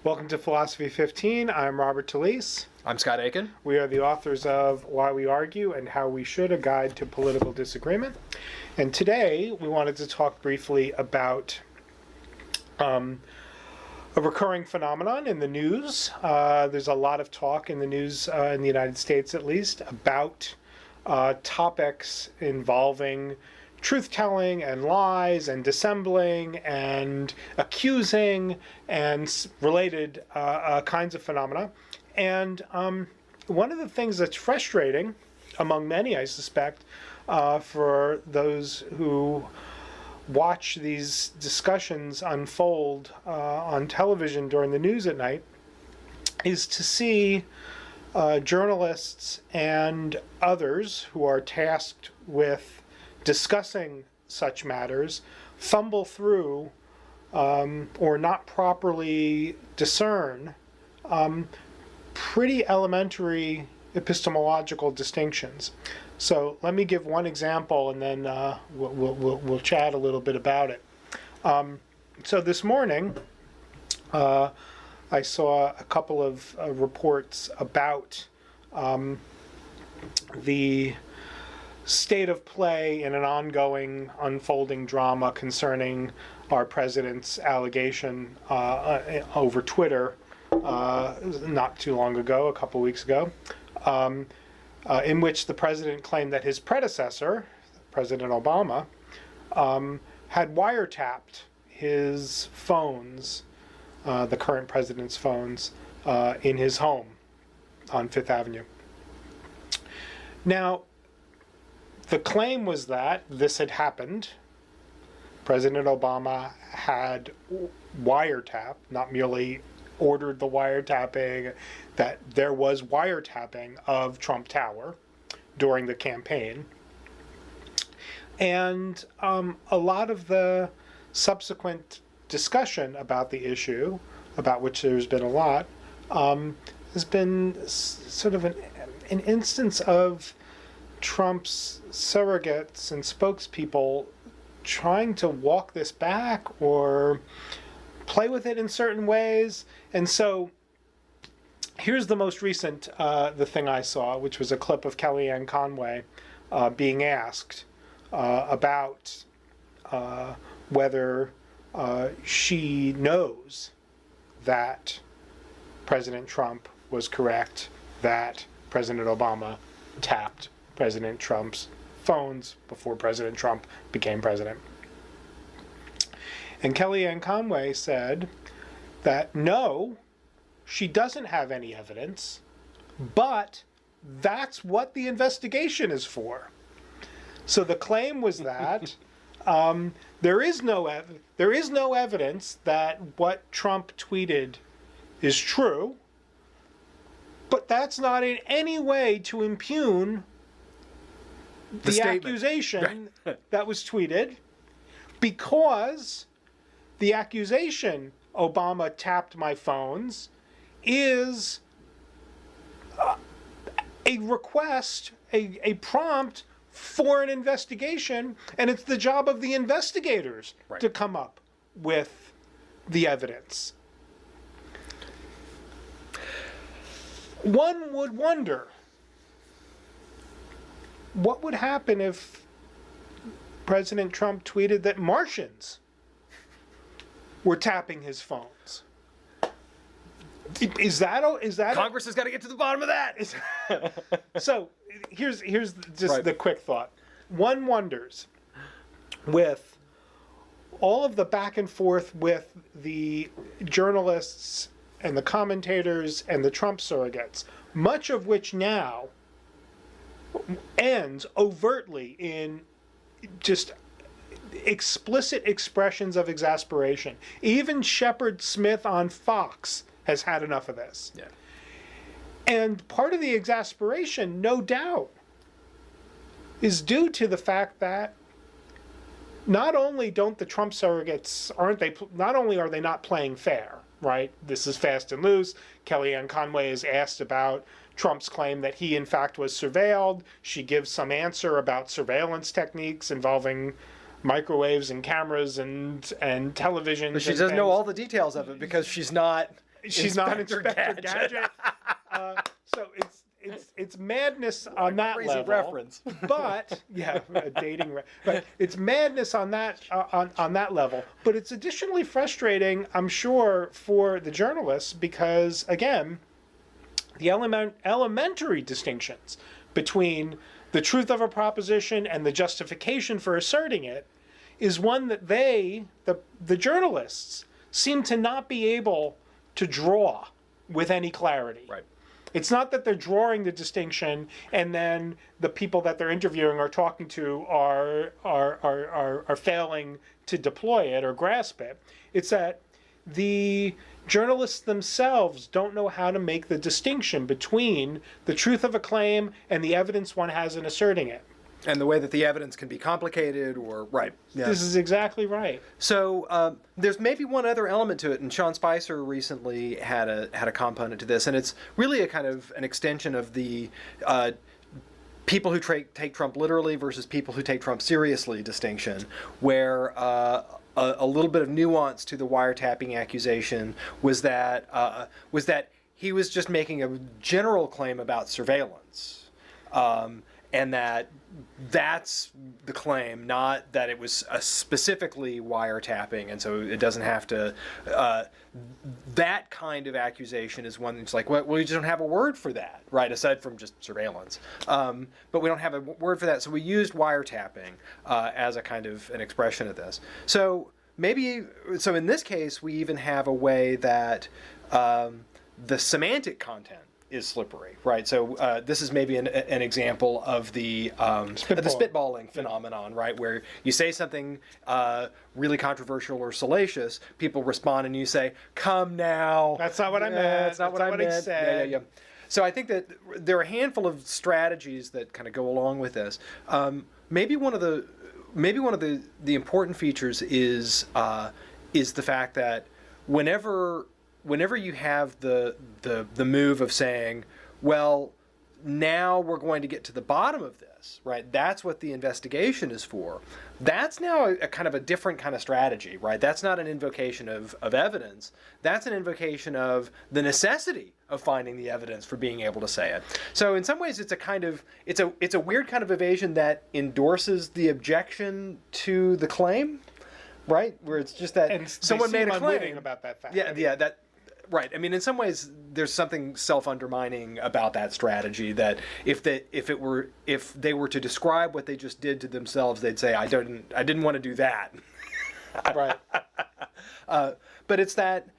Welcome to Philosophy15. I'm Robert Talisse. I'm Scott Aikin. We are the authors of Why We Argue and How We Should, a Guide to Political Disagreement. And today we wanted to talk briefly about a recurring phenomenon in the news. There's a lot of talk in the news, in the United States at least, about topics involving truth-telling and lies and dissembling and accusing and related kinds of phenomena. And one of the things that's frustrating, among many, I suspect, for those who watch these discussions unfold on television during the news at night, is to see journalists and others who are tasked with discussing such matters fumble through or not properly discern pretty elementary epistemological distinctions. So let me give one example, and then we'll chat a little bit about it. So this morning, I saw a couple of reports about the state of play in an ongoing, unfolding drama concerning our president's allegation over Twitter not too long ago, a couple weeks ago, in which the president claimed that his predecessor, President Obama, had wiretapped his phones, the current president's phones, in his home on Fifth Avenue. Now, the claim was that this had happened. President Obama had wiretapped, not merely ordered the wiretapping, that there was wiretapping of Trump Tower during the campaign. And a lot of the subsequent discussion about the issue, about which there's been a lot, has been sort of an instance of Trump's surrogates and spokespeople trying to walk this back or play with it in certain ways. And so here's the most recent the thing I saw, which was a clip of Kellyanne Conway being asked about whether she knows that President Trump was correct, that President Obama tapped President Trump's phones before President Trump became president. And Kellyanne Conway said that no, she doesn't have any evidence, but that's what the investigation is for. So the claim was that there is no evidence that what Trump tweeted is true, but that's not in any way to impugn the accusation that was tweeted, because the accusation, Obama tapped my phones, is a request, a prompt for an investigation, and it's the job of the investigators to come up with the evidence. One would wonder, what would happen if President Trump tweeted that Martians were tapping his phones? Is that Congress has got to get to the bottom of that. So here's just the quick thought. One wonders, with all of the back and forth with the journalists and the commentators and the Trump surrogates, much of which now ends overtly in just explicit expressions of exasperation. Even Shepard Smith on Fox has had enough of this. Yeah. And part of the exasperation, no doubt, is due to the fact that not only don't the Trump surrogates, not only are they not playing fair, right? This is fast and loose. Kellyanne Conway is asked about Trump's claim that he, in fact, was surveilled. She gives some answer about surveillance techniques involving microwaves and cameras and television. But she doesn't know all the details of it because she's not She's not Inspector Inspector Gadget. So it's madness on that Crazy level. reference. But yeah, a dating. But it's madness on that on that level. But it's additionally frustrating, I'm sure, for the journalists because again, the elementary distinctions between the truth of a proposition and the justification for asserting it is one that the journalists, seem to not be able to draw with any clarity. Right. It's not that they're drawing the distinction and then the people that they're interviewing or talking to are failing to deploy it or grasp it. It's that the journalists themselves don't know how to make the distinction between the truth of a claim and the evidence one has in asserting it. And the way that the evidence can be complicated or, right. Yeah. This is exactly right. So there's maybe one other element to it, and Sean Spicer recently had a component to this, and it's really a kind of an extension of the people who take Trump literally versus people who take Trump seriously distinction, where a little bit of nuance to the wiretapping accusation was that he was just making a general claim about surveillance. And that's the claim, not that it was specifically wiretapping, and so it doesn't have to. That kind of accusation is one that's like, well, we just don't have a word for that, right? Aside from just surveillance, but we don't have a word for that, so we used wiretapping as a kind of an expression of this. So in this case, we even have a way that the semantic content is slippery, right? So this is maybe an example of the spitballing phenomenon, right? Where you say something really controversial or salacious, people respond and you say, "Come now." That's not what I meant. That's not what I meant. said. Yeah. So I think that there are a handful of strategies that kind of go along with this. Maybe one of the important features is the fact that whenever you have the move of saying, well, now we're going to get to the bottom of this, right? That's what the investigation is for. That's now a kind of a different kind of strategy, right? That's not an invocation of evidence. That's an invocation of the necessity of finding the evidence for being able to say it. So in some ways, it's a weird kind of evasion that endorses the objection to the claim, right? Where it's just that And someone made a claim about that fact. that. Right. I mean, in some ways, there's something self-undermining about that strategy. That if they were to describe what they just did to themselves, they'd say, "I didn't want to do that." Right. But it's that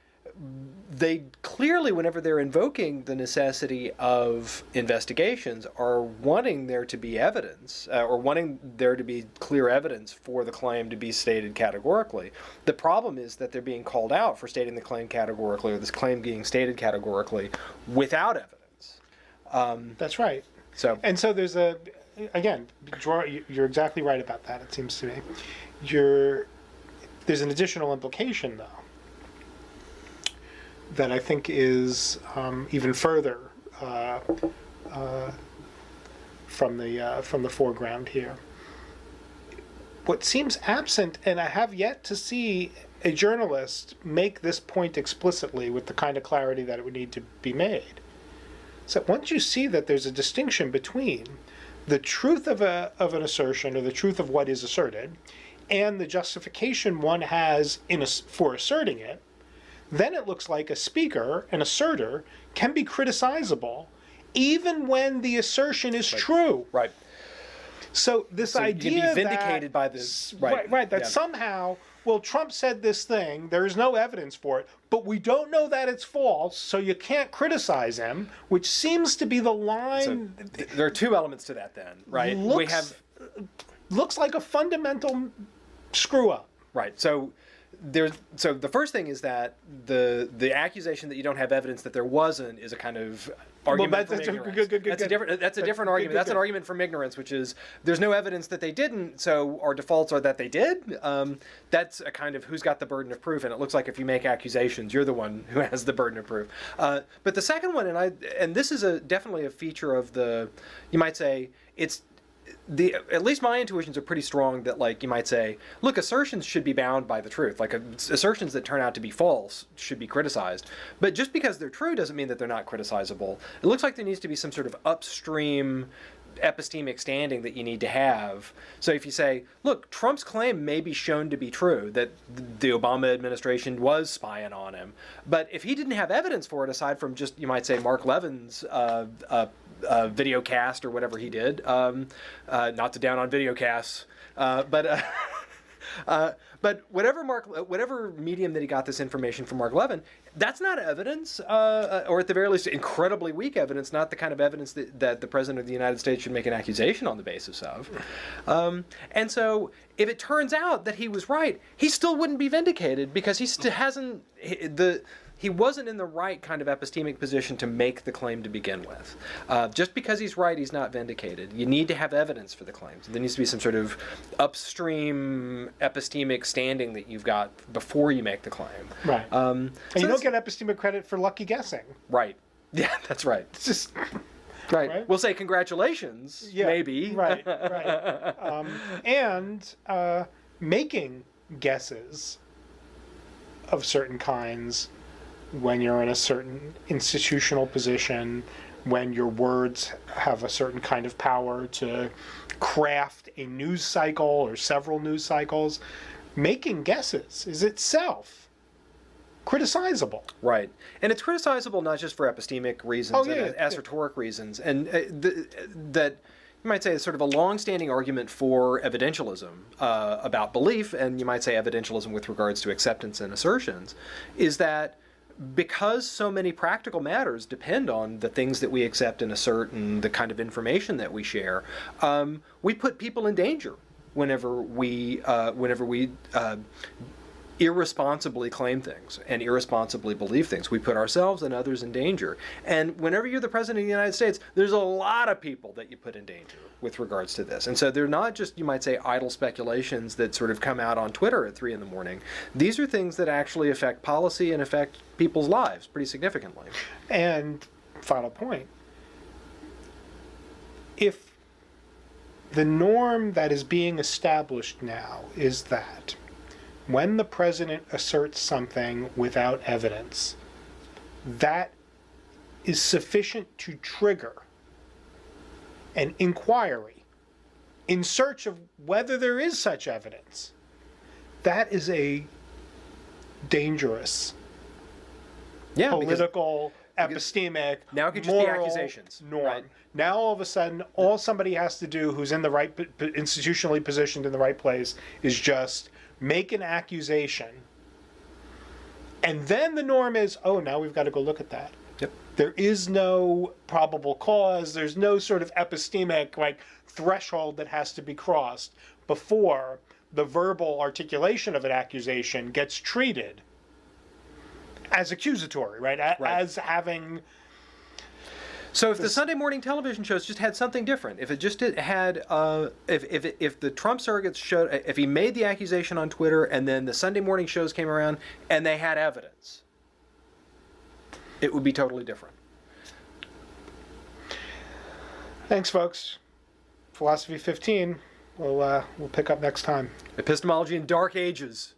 they clearly, whenever they're invoking the necessity of investigations, are wanting there to be evidence, or wanting there to be clear evidence for the claim to be stated categorically. The problem is that they're being called out for stating the claim categorically, or this claim being stated categorically, without evidence. That's right. So there's you're exactly right about that, it seems to me. There's an additional implication, though, that I think is even further from the foreground here. What seems absent, and I have yet to see a journalist make this point explicitly with the kind of clarity that it would need to be made. So once you see that there's a distinction between the truth of an assertion or the truth of what is asserted and the justification one has for asserting it, then it looks like a speaker, an asserter, can be criticizable even when the assertion is true. Right. So this idea you can be vindicated by this. Right, that somehow, well, Trump said this thing, there is no evidence for it, but we don't know that it's false, so you can't criticize him, which seems to be the line. So there are two elements to that then, right? Looks like a fundamental screw up. Right. So the first thing is that the accusation that you don't have evidence that there wasn't is a kind of argument from ignorance. That's a different argument. That's an argument from ignorance, which is there's no evidence that they didn't, so our defaults are that they did. That's a kind of who's got the burden of proof, and it looks like if you make accusations, you're the one who has the burden of proof. But the second one, and this is definitely a feature of you might say, at least my intuitions are pretty strong that, like, you might say, look, assertions should be bound by the truth. Like, assertions that turn out to be false should be criticized. But just because they're true doesn't mean that they're not criticizable. It looks like there needs to be some sort of upstream epistemic standing that you need to have. So if you say, look, Trump's claim may be shown to be true, that the Obama administration was spying on him, but if he didn't have evidence for it, aside from just, you might say, Mark Levin's video cast or whatever he did, not to down on video casts, but whatever medium that he got this information from Mark Levin, that's not evidence, or at the very least, incredibly weak evidence, not the kind of evidence that the President of the United States should make an accusation on the basis of. And so, if it turns out that he was right, he still wouldn't be vindicated because he still hasn't he wasn't in the right kind of epistemic position to make the claim to begin with. Just because he's right, he's not vindicated. You need to have evidence for the claims. There needs to be some sort of upstream epistemic standing that you've got before you make the claim. Right. And you don't get epistemic credit for lucky guessing. Right. Yeah, that's right. It's just... Right. We'll say congratulations, maybe. Right. And making guesses of certain kinds when you're in a certain institutional position, when your words have a certain kind of power to craft a news cycle or several news cycles, making guesses is itself criticizable. Right. And it's criticizable not just for epistemic reasons, esoteric reasons, and that you might say is sort of a long-standing argument for evidentialism about belief, and you might say evidentialism with regards to acceptance and assertions, is that because so many practical matters depend on the things that we accept and assert and the kind of information that we share, we put people in danger whenever we irresponsibly claim things and irresponsibly believe things. We put ourselves and others in danger. And whenever you're the President of the United States, there's a lot of people that you put in danger with regards to this. And so they're not just, you might say, idle speculations that sort of come out on Twitter at 3 a.m. These are things that actually affect policy and affect people's lives pretty significantly. And final point, if the norm that is being established now is that when the president asserts something without evidence, that is sufficient to trigger an inquiry in search of whether there is such evidence. That is a dangerous political, epistemic, now it could just be accusations. Norm. Right. Now all of a sudden, all somebody has to do who's in the right, institutionally positioned in the right place, is just make an accusation, and then the norm is, oh, now we've got to go look at that. Yep. There is no probable cause. There's no sort of epistemic threshold that has to be crossed before the verbal articulation of an accusation gets treated as accusatory, right? As having. So if the Sunday morning television shows just had something different, if it just had, if the Trump surrogates showed, if he made the accusation on Twitter and then the Sunday morning shows came around and they had evidence, it would be totally different. Thanks, folks. Philosophy 15. We'll pick up next time. Epistemology in Dark Ages.